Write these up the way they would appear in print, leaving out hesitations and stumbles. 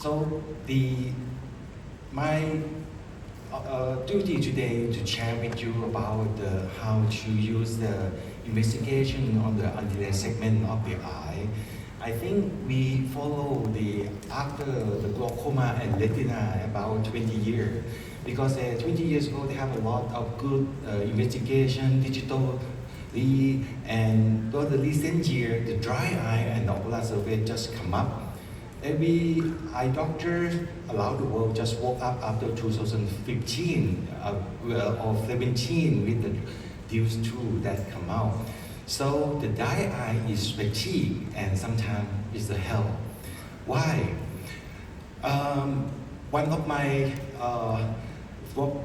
So my duty today to share with you about how to use the investigation on the anterior segment of the eye. I think we follow after the glaucoma and retina about 20 years because 20 years ago they have a lot of good investigation, digital, and for the recent year, the dry eye and the ocular surface just come up. Every eye doctor around the world just woke up after 2015 or 17 with the these two that come out. So the dry eye is fatigue and sometimes it's the hell. Why? One of my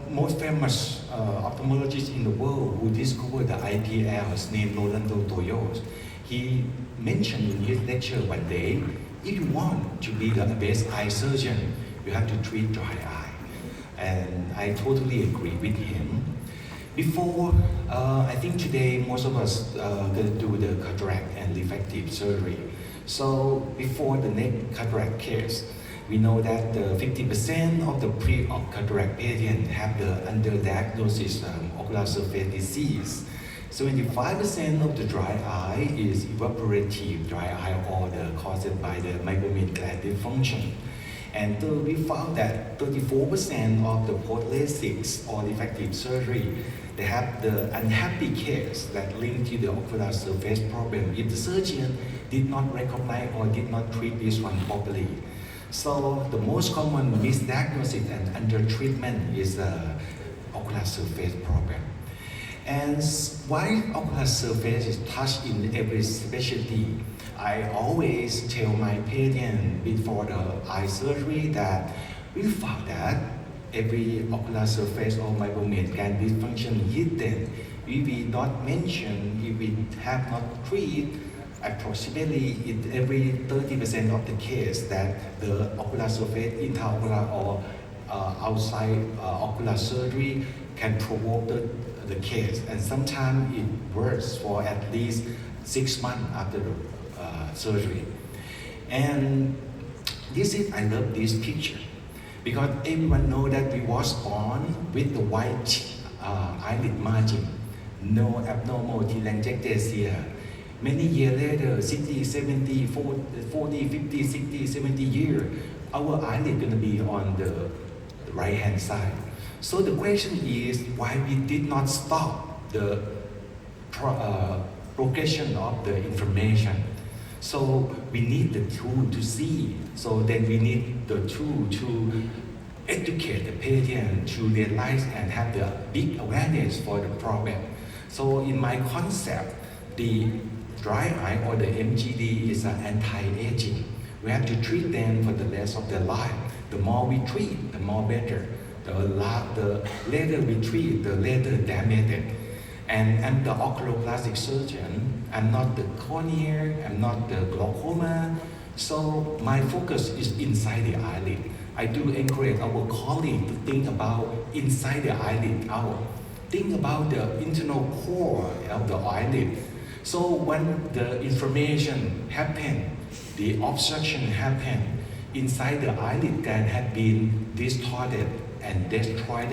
most famous ophthalmologists in the world who discovered the APACRS named Rolando Toyos, he mentioned in his lecture one day, if you want to be the best eye surgeon, you have to treat dry eye. And I totally agree with him. Before, I think today most of us going to do the cataract and refractive surgery. So before the next cataract case, we know that 50% of the pre-op cataract patients have the underdiagnosis ocular surface disease. 75% of the dry eye is evaporative dry eye or caused by the meibomian gland dysfunction. And we found that 34% of the post-LASIK or refractive surgery, they have the unhappy case that linked to the ocular surface problem if the surgeon did not recognize or did not treat this one properly. So the most common misdiagnosis and undertreatment is the ocular surface problem. And while ocular surface is touched in every specialty, I always tell my patient before the eye surgery that we found that every ocular surface or meibomian gland dysfunction hidden, if we not mention, if we have not treated, approximately in every 30% of the case that the ocular surface intraocular or outside ocular surgery can provoke the case, and sometimes it works for at least 6 months after the surgery. And I love this picture because everyone knows that we was born with the white eyelid margin, no abnormal telangiectasia. Many years later, 60, 70, 40, 50, 60, 70 years, our eyelid going to be on the right-hand side. So the question is why we did not stop the progression of the information. So we need the tool to see. So then we need the tool to educate the patient to realize and have the big awareness for the problem. So in my concept, the dry eye or the MGD is an anti-aging. We have to treat them for the rest of their life. The more we treat, the more better. The later we treat, the later damage. And I'm the oculoplastic surgeon. I'm not the cornea, I'm not the glaucoma. So my focus is inside the eyelid. I do encourage our colleagues to think about inside the eyelid out. Think about the internal core of the eyelid. So when the inflammation happens, the obstruction happens, inside the eyelid can have been distorted and destroyed,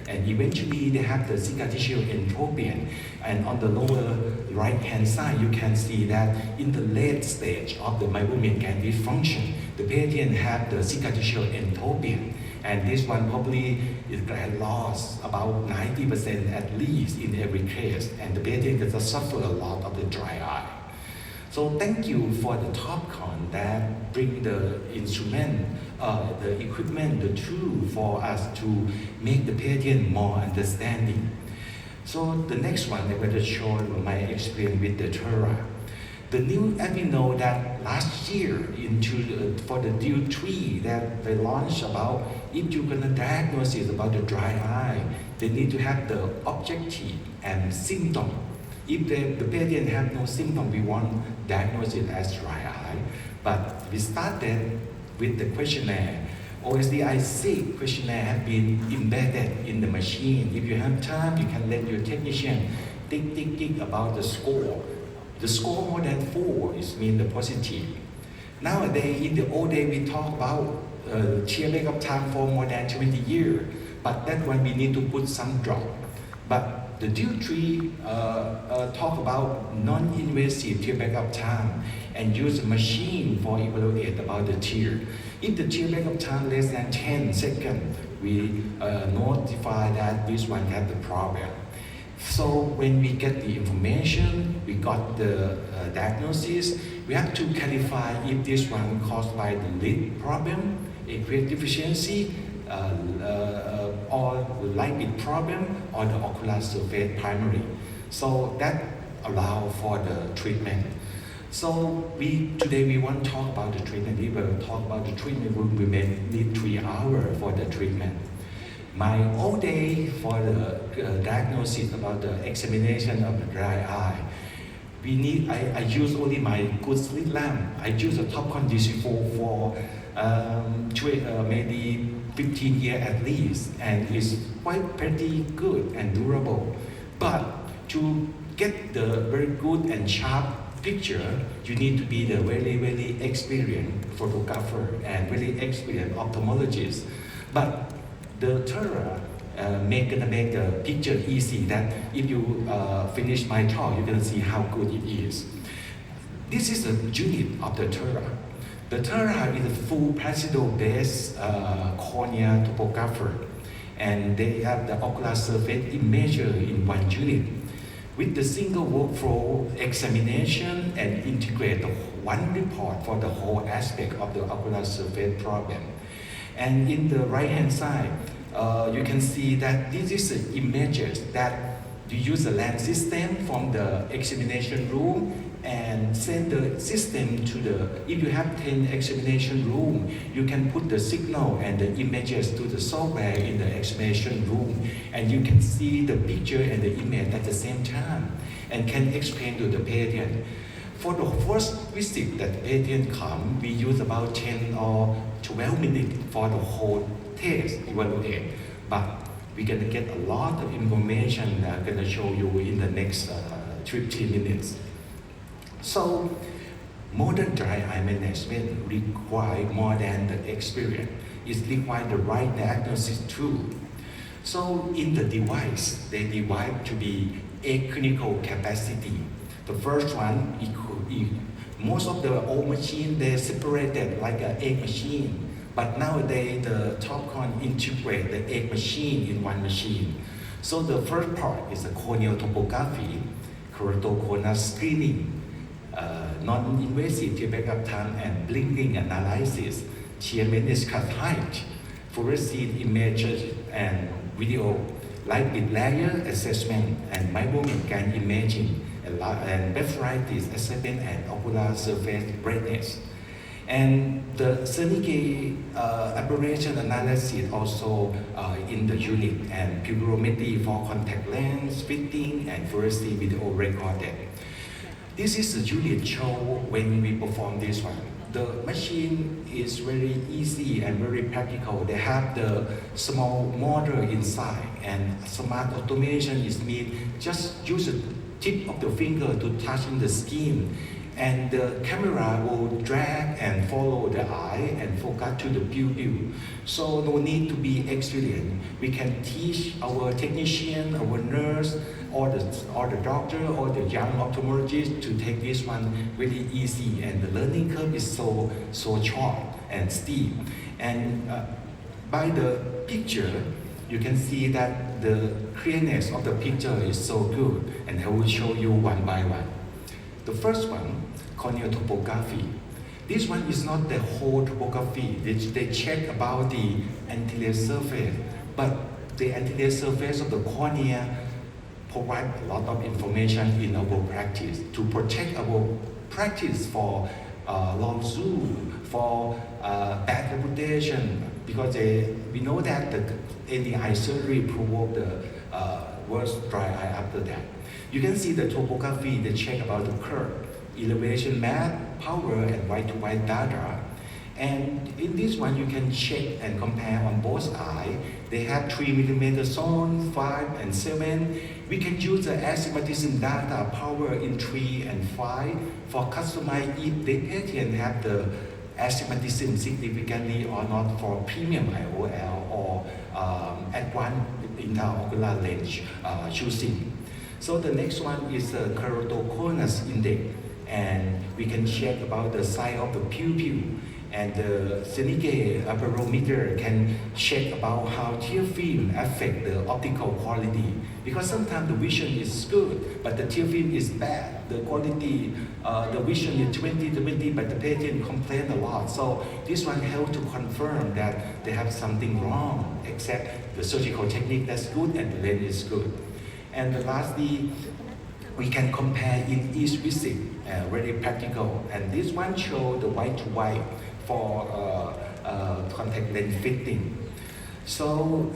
and eventually they have the cicatricial entropion. And on the lower right-hand side, you can see that in the late stage of the meibomian gland dysfunction, the patient have the cicatricial entropion. And this one probably is lost about 90% at least in every case, and the patient gets to suffer a lot of the dry eye. So thank you for the TopCon that bring the instrument, the equipment, the tool for us to make the patient more understanding. So the next one I'm going to show my experience with the TERA. The new, as we know that last year for the due 3 that they launched about if you're going to diagnose it about the dry eye, they need to have the objective and symptom. If the patient have no symptom, we won't diagnose it as dry eye. But we started with the questionnaire. OSDI-6 questionnaire have been embedded in the machine. If you have time, you can let your technician think about the score. The score more than 4 is mean the positive. Nowadays, in the old day, we talk about tear makeup time for more than 20 years, but that one we need to put some drop. But the Deal 3 talk about non-invasive tear makeup time and use a machine for evaluate about the tear. If the tear makeup time less than 10 seconds, we notify that this one has the problem. So when we get the information, we got the diagnosis, we have to clarify if this one caused by the lid problem, aqueous deficiency, or lipid problem, or the ocular surface primary. So that allow for the treatment. So today we want to talk about the treatment. We will talk about the treatment. We may need 3 hours for the treatment. My all day for the diagnosis about the examination of the dry eye, I use only my good slit lamp. I use a Topcon DC4 for maybe 15 years at least, and it's quite pretty good and durable. But to get the very good and sharp picture, you need to be the very, very experienced photographer and very experienced ophthalmologist. But the TERA gonna make the picture easy, that if you finish my talk, you're gonna see how good it is. This is the unit of the TERA. The TERA is a full placido-based cornea topographer, and they have the ocular surface imager in one unit. With the single workflow examination and integrate one report for the whole aspect of the ocular surface problem. And in the right-hand side, you can see that this is the images that you use the lens system from the examination room and send the system to if you have 10 examination room, you can put the signal and the images to the software in the examination room, and you can see the picture and the image at the same time, and can explain to the patient. For the first visit that patient come, we use about 10 or 12 minutes for the whole test evaluate. But we're gonna get a lot of information that I'm gonna show you in the next 15 minutes. So modern dry eye management requires more than the experience. It requires the right diagnosis too. So in the device, they divide to be 8 clinical capacity. The first one, most of the old machine, they separated like an egg machine. But nowadays, the Topcon integrate the egg machine in one machine. So the first part is the corneal topography, keratoconus screening, non-invasive tear makeup time and blinking analysis, tear meniscus height, fluorescein images and video, lipid layer assessment, and micromegan imaging, and blepharitis assessment and ocular surface brightness. And the Cernicke aberration analysis also in the unit, and pupillometry for contact lens fitting and fluorescein video recorded. This is the unit show when we perform this one. The machine is very easy and very practical. They have the small motor inside, and smart automation is made. Just use the tip of the finger to touch in the skin, and the camera will drag and follow the eye and focus to the pupil. So no need to be experienced. We can teach our technician, our nurse, or the doctor, or the young ophthalmologist to take this one really easy, and the learning curve is so short and steep. And by the picture, you can see that the clearness of the picture is so good, and I will show you one by one. The first one, corneal topography. This one is not the whole topography. They check about the anterior surface, but the anterior surface of the cornea provide a lot of information in our practice to protect our practice for long zoom, for bad reputation, because we know that any eye surgery provoke the worst dry eye after that. You can see the topography, they check about the curve, elevation map, power, and white-to-white data. And in this one, you can check and compare on both eyes. They have 3mm zone, 5 and 7. We can use the astigmatism data power in 3 and 5 for customize if the patient have the astigmatism significantly or not for premium IOL or advanced intraocular lens choosing. So the next one is the keratoconus index, and we can check about the size of the pupil. And the Seneca barometer can check about how tear film affect the optical quality. Because sometimes the vision is good, but the tear film is bad. The quality, the vision is 20/20, but the patient complain a lot. So this one helps to confirm that they have something wrong, except the surgical technique that's good and the lens is good. And lastly, we can compare in each visit, very practical. And this one shows the white to white for contact lens fitting. So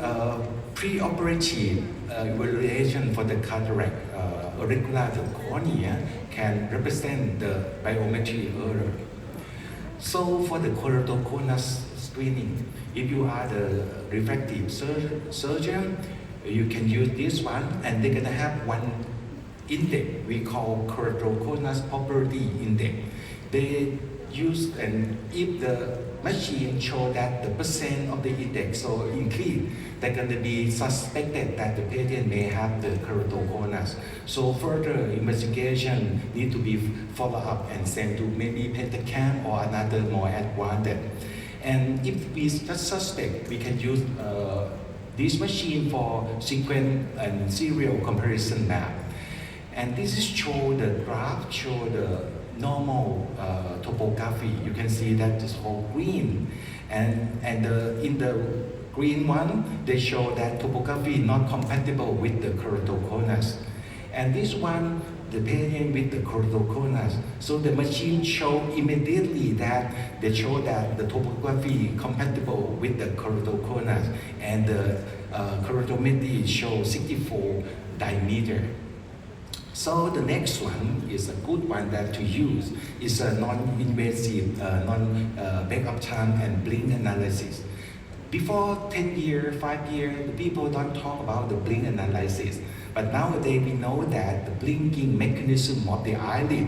pre-operative evaluation for the cataract auricular cornea can represent the biometry error. So for the keratoconus screening, if you are the refractive surgeon, you can use this one, and they're gonna have one index we call keratoconus property index. They use, and if the machine show that the percent of the index so increase, they're going to be suspected that the patient may have the keratoconus. So further investigation need to be follow up and sent to maybe pentacam or another more advanced. And if we just suspect, we can use this machine for sequence and serial comparison map. And this is show the graph, show the normal topography. You can see that it's all green. And in the green one, they show that topography not compatible with the keratoconus. And this one, the patient with the keratoconus. So the machine show immediately that they show that the topography compatible with the keratoconus, and the keratometry show 64 diameter. So the next one is a good one that to use. Is a non-invasive, backup time and blink analysis. Before 10 years, 5 years, the people don't talk about the blink analysis. But nowadays we know that the blinking mechanism of the eyelid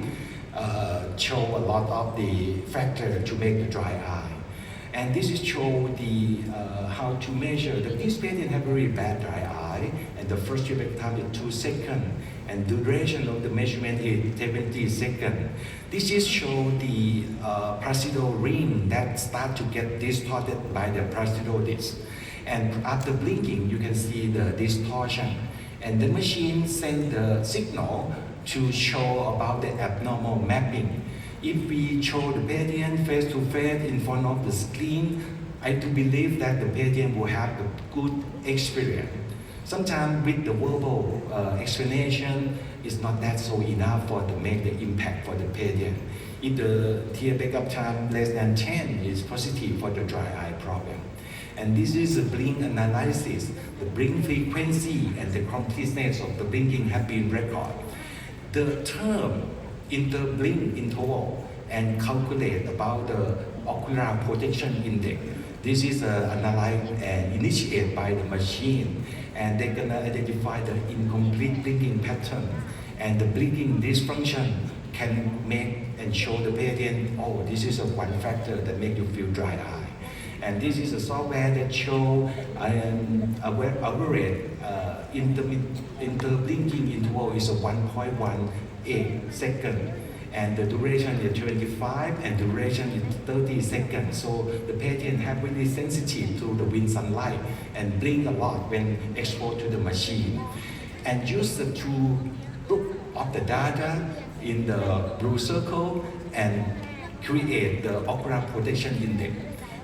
show a lot of the factor to make the dry eye. And this is show the how to measure. This patient have very bad dry eye, and the first treatment time is 2 seconds, and duration of the measurement is 70 seconds. This is show the parietal ring that start to get distorted by the parietal disc. And after blinking, you can see the distortion. And the machine sends the signal to show about the abnormal mapping. If we show the patient face to face in front of the screen, I do believe that the patient will have a good experience. Sometimes with the verbal explanation, it's not that so enough for to make the impact for the patient. If the tear backup time less than 10 is positive for the dry eye problem. And this is a blink analysis. The blink frequency and the completeness of the blinking have been recorded. The term interblink interval and calculate about the ocular projection index. This is analyzed and initiated by the machine, and they're gonna identify the incomplete blinking pattern, and the blinking dysfunction can make and show the patient, oh, this is a one factor that make you feel dry eye. And this is a software that show average interblinking interval is a 1.18 second, and the duration is 25 and duration is 30 seconds. So the patient have really sensitive to the wind sunlight and blink a lot when exposed to the machine. And use the two look of the data in the blue circle and create the ocular protection index.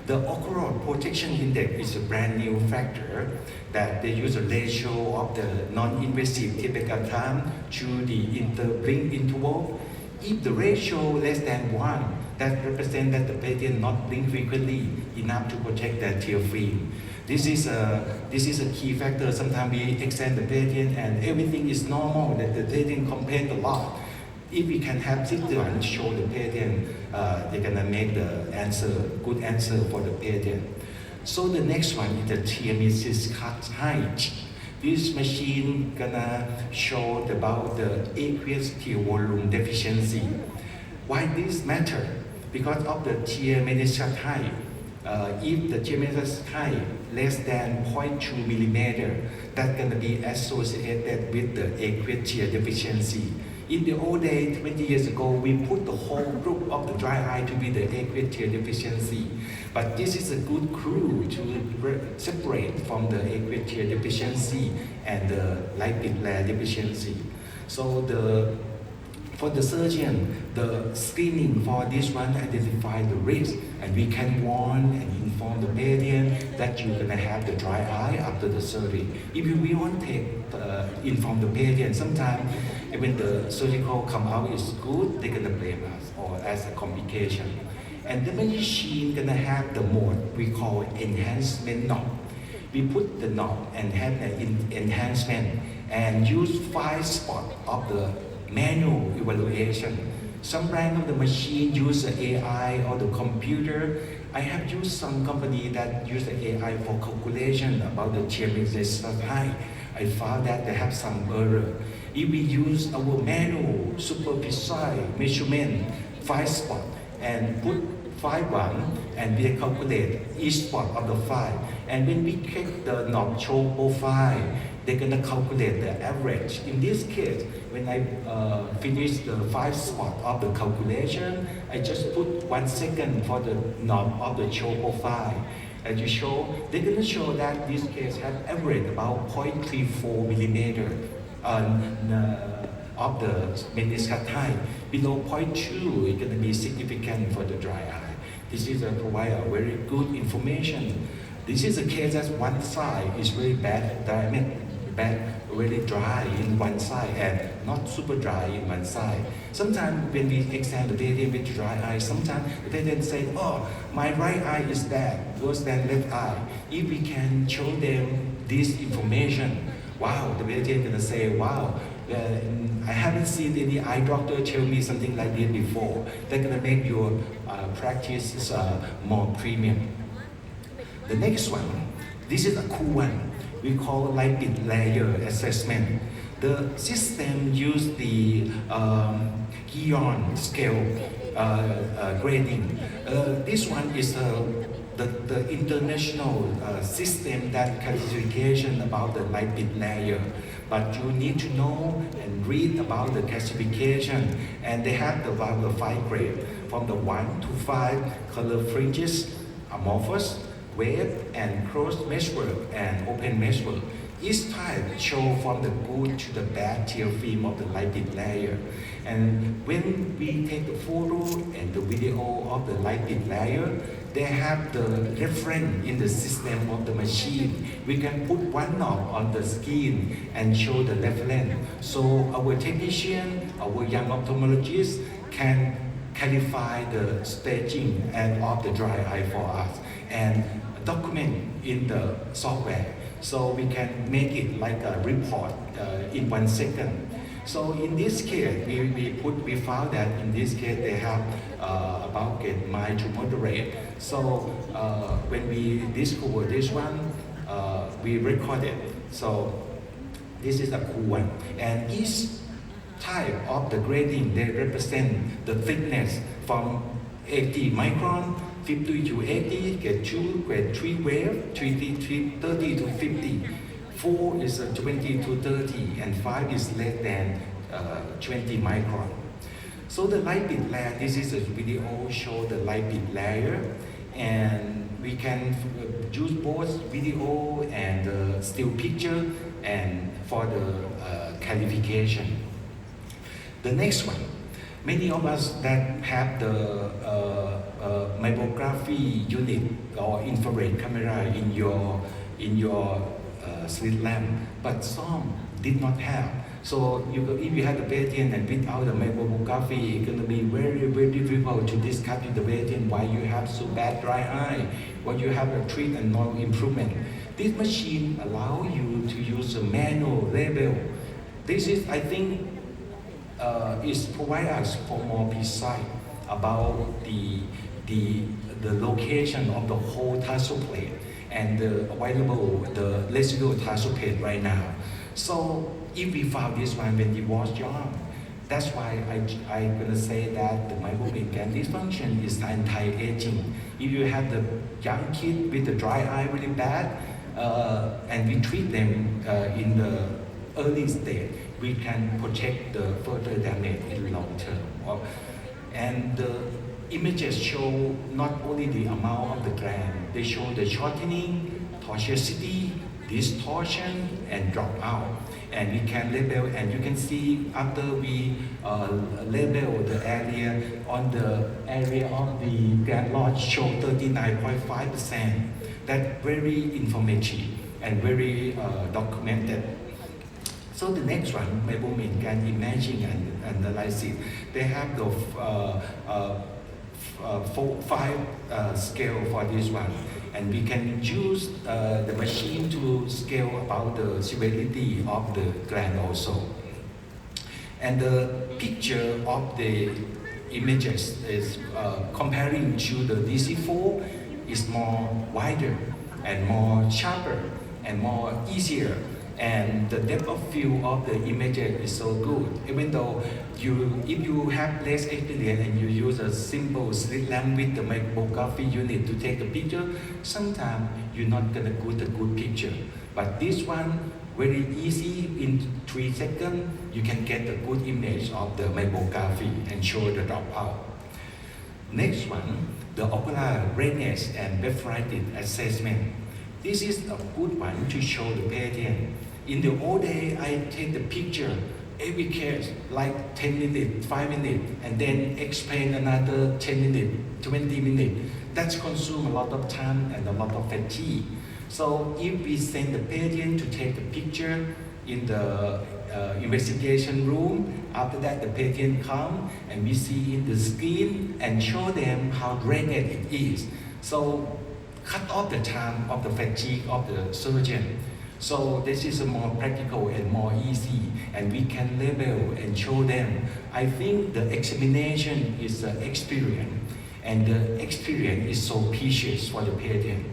The ocular protection index is a brand new factor that they use a ratio of the non-invasive typical time to the interblink interval. If the ratio less than 1, that represents that the patient not blink frequently enough to protect the tear film. This is a key factor. Sometimes we examine the patient and everything is normal, that the patient complain a lot. If we can have this one show the patient, they're gonna make the answer, good answer for the patient. So the next one is the TMS cut height. This machine gonna show about the aqueous tear volume deficiency. Why this matter? because of the tear meniscus height. If the tear meniscus height less than 0.2 millimeter, that's going to be associated with the aqueous tear deficiency. In the old days, 20 years ago, we put the whole group of the dry eye to be the aqueous tear deficiency. But this is a good clue to separate from the aqueous tear deficiency and the lipid layer deficiency. So for the surgeon, the screening for this one identify the risk, and we can warn and inform the patient that you're gonna have the dry eye after the surgery. If we won't inform the patient, sometimes when the surgical come out is good, they're gonna blame us or as a complication. And the machine gonna have the mode we call enhancement knob. We put the knob and have an enhancement and use 5 spots of the manual evaluation. Some brand of the machine use the AI or the computer. I have used some company that use the AI for calculation about the tear meniscus height. I found that they have some error. If we use our manual super precise measurement 5 spot and put 5 and we calculate each spot of the 5. And when we click the knob show profile, they're gonna calculate the average. In this case, when I finish the 5 spot of the calculation, I just put 1 second for the knob of the show profile. As you show, they're gonna show that this case has average about 0.34 millimeter of the meniscus height. Below 0.2, it's gonna be significant for the dry eye. This is provide a very good information. This is a case that one side is very bad, very dry in one side and not super dry in one side. Sometimes when we examine the patient with dry eye, sometimes the patient say, oh, my right eye is bad, worse than left eye. If we can show them this information, wow, the patient gonna say, wow, I haven't seen any eye doctor tell me something like this before. They're gonna make your practice more premium. The next one, this is a cool one. We call lipid layer assessment. The system uses the Gion scale grading. This one is the international system that classification about the lipid layer. But you need to know and read about the classification. And they have the 5 grades from the 1 to 5 color fringes, amorphous, wave, and closed meshwork and open meshwork. Each type show from the good to the bad tear film of the lipid layer. And when we take the photo and the video of the lipid layer, they have the reference in the system of the machine. We can put one knob on the skin and show the reference. So our technician, our young ophthalmologist can clarify the staging and of the dry eye for us and document in the software. So we can make it like a report in 1 second. So in this case, we found that in this case they have about get mild to moderate. So when we discover this one, we record it. So this is a cool one. And each type of the grading, they represent the thickness from 80 micron, 50 to 80, grade 2, grade 3 wave, 30 to 50. 4 is 20 to 30, and 5 is less than 20 micron. So the lipid layer, this is a video show the lipid layer, and we can use both video and still picture and for the clarification. The next one, many of us that have the mammography unit or infrared camera in your slit lamp, but some did not have. So if you have the patient and without the mammography, it's going to be very, very difficult to discuss with the patient why you have so bad dry eye, why you have a treat and no improvement. This machine allows you to use a manual label. This is, I think, is provide us for more precise about the location of the whole tarsal plate and the residual tarsal plate right now. So if we found this one when we was young, That's why I'm gonna say that the meibomian gland dysfunction is anti-aging. If you have the young kid with the dry eye really bad, and we treat them in the early stage, we can protect the further damage in long term. And the images show not only the amount of the gland, they show the shortening, tortuosity, distortion, and dropout. And we can label, and you can see after we label the area, on the area of the gland loss show 39.5%. That's very informative and very documented. So the next one, meibomian gland imaging and analysis. They have the five scale for this one. And we can use the machine to scale about the severity of the gland also. And the picture of the images is comparing to the DC4 is more wider and more sharper and more easier. And the depth of field of the images is so good. Even though if you have less experience and you use a simple slit lamp with the micrography unit to take a picture, sometimes you're not gonna get a good picture. But this one, very easy, in 3 seconds, you can get a good image of the micrography and show the dropout. Next one, the ocular redness and nephritis assessment. This is a good one to show the patient. In the old day, I take the picture every case, like 10 minutes, 5 minutes, and then explain another 10 minutes, 20 minutes. That's consume a lot of time and a lot of fatigue. So if we send the patient to take the picture in the investigation room, after that the patient come and we see in the screen and show them how drained it is. So cut off the time of the fatigue of the surgeon. So this is a more practical and more easy, and we can label and show them. I think the examination is an experience, and the experience is so precious for the patient.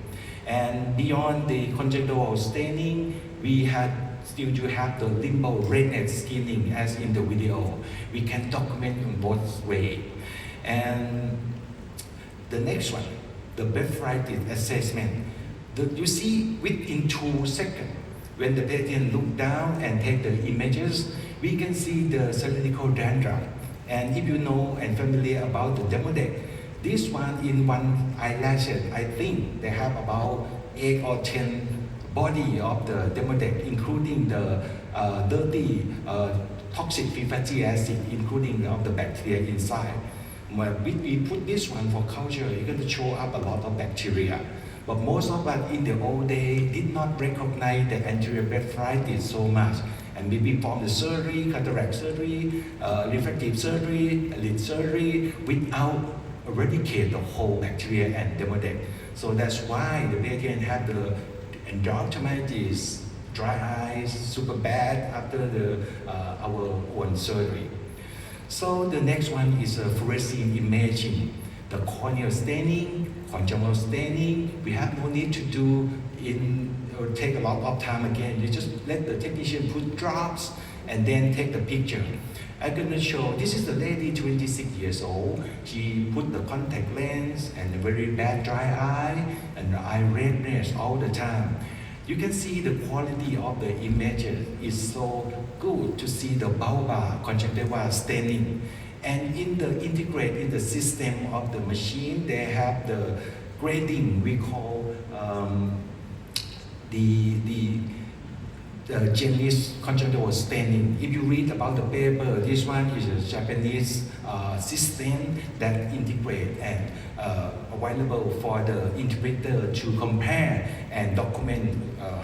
And beyond the conjunctival staining, we have still to have the limbal redness skinning as in the video. We can document in both ways. And the next one, the nephritis assessment. You see within 2 seconds, when the patient look down and take the images, we can see the cylindrical dandruff. And if you know and familiar about the demodex, this one in one eyelash, I think they have about 8 or 10 body of the demodex, including the dirty toxic free fatty acid, including of the bacteria inside. When we put this one for culture, it's going to show up a lot of bacteria. But most of us in the old day did not recognize the anterior nephritis so much. And we perform the surgery, cataract surgery, refractive surgery, lid surgery, without eradicate the whole bacteria and demodex. So that's why the patient had the endophthalmitis, dry eyes, super bad after our own surgery. So the next one is fluorescein imaging. The corneal staining, conjunctival staining, we have no need to do or take a lot of time again. You just let the technician put drops and then take the picture. I'm gonna show, this is the lady, 26 years old. She put the contact lens and a very bad dry eye and eye redness all the time. You can see the quality of the images is so good to see the bulbar conjunctival staining. And in the integrate in the system of the machine, they have the grading we call the Japanese conjunctival staining. If you read about the paper, this one is a Japanese system that integrate and available for the interpreter to compare and document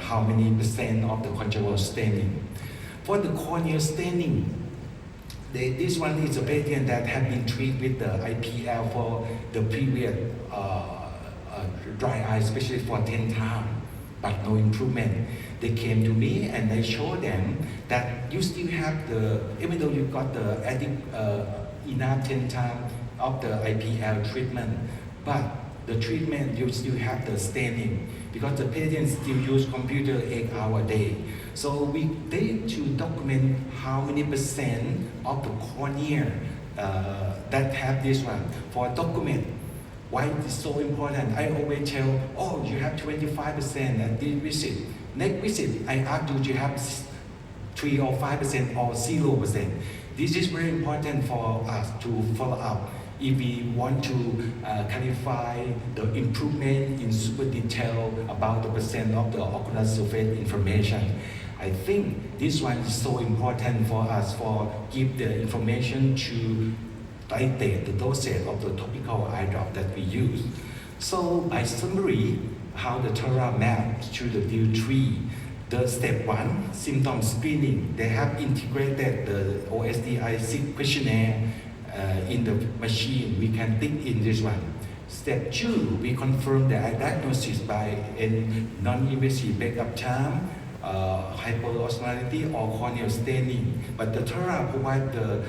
how many percent of the conjunctival staining. For the corneal staining, this one is a patient that have been treated with the IPL for the previous dry eye, especially for 10 times, but no improvement. They came to me and I showed them that you still have even though you got the enough 10 times of the IPL treatment, but the treatment you still have the staining. because the patients still use computer 8 hours a day. So we need to document how many percent of the cornea that have this one. For document, why it is so important? I always tell, oh, you have 25% at this visit. Next visit, I ask you, do you have 3 or 5% or 0%? This is very important for us to follow up. If we want to clarify the improvement in super detail about the percent of the ocular surface information, I think this one is so important for us for give the information to titrate the dosage of the topical eye drop that we use. So by summary, how the TERA maps to the deal 3. The step 1, symptom screening, they have integrated the OSDI-6 questionnaire in the machine. We can tick in this one. Step 2, we confirm the diagnosis by a non-invasive backup time, hyperosmolality or corneal staining. But the TERA provides the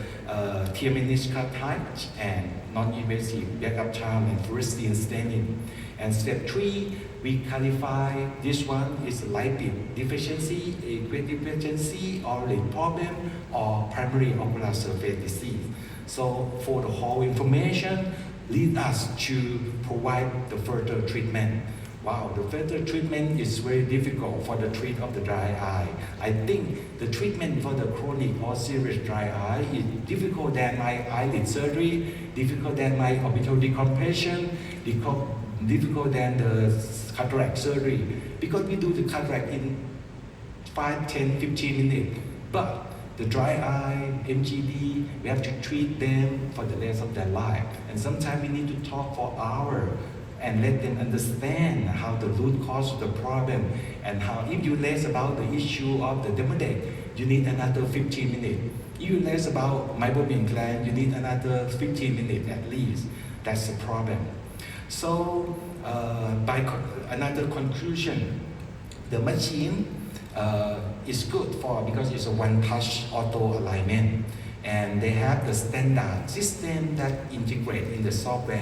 TERA type and non-invasive backup time and fluorescein staining. And step 3, we clarify this one is lipid deficiency, aqueous deficiency, or lid problem, or primary ocular surface disease. So for the whole information, lead us to provide the further treatment. Wow, the further treatment is very difficult for the treat of the dry eye. I think the treatment for the chronic or serious dry eye is difficult than my eyelid surgery, difficult than my orbital decompression, difficult than the cataract surgery, because we do the cataract in 5, 10, 15 minutes. But the dry eye, MGD, we have to treat them for the rest of their life. And sometimes we need to talk for hours and let them understand how the root cause of the problem, and how if you less about the issue of the demodex, you need another 15 minutes. If you less about meibomian gland, you need another 15 minutes at least. That's the problem. So by another conclusion, the machine is good for because it's a one-touch auto alignment, and they have the standard system that integrate in the software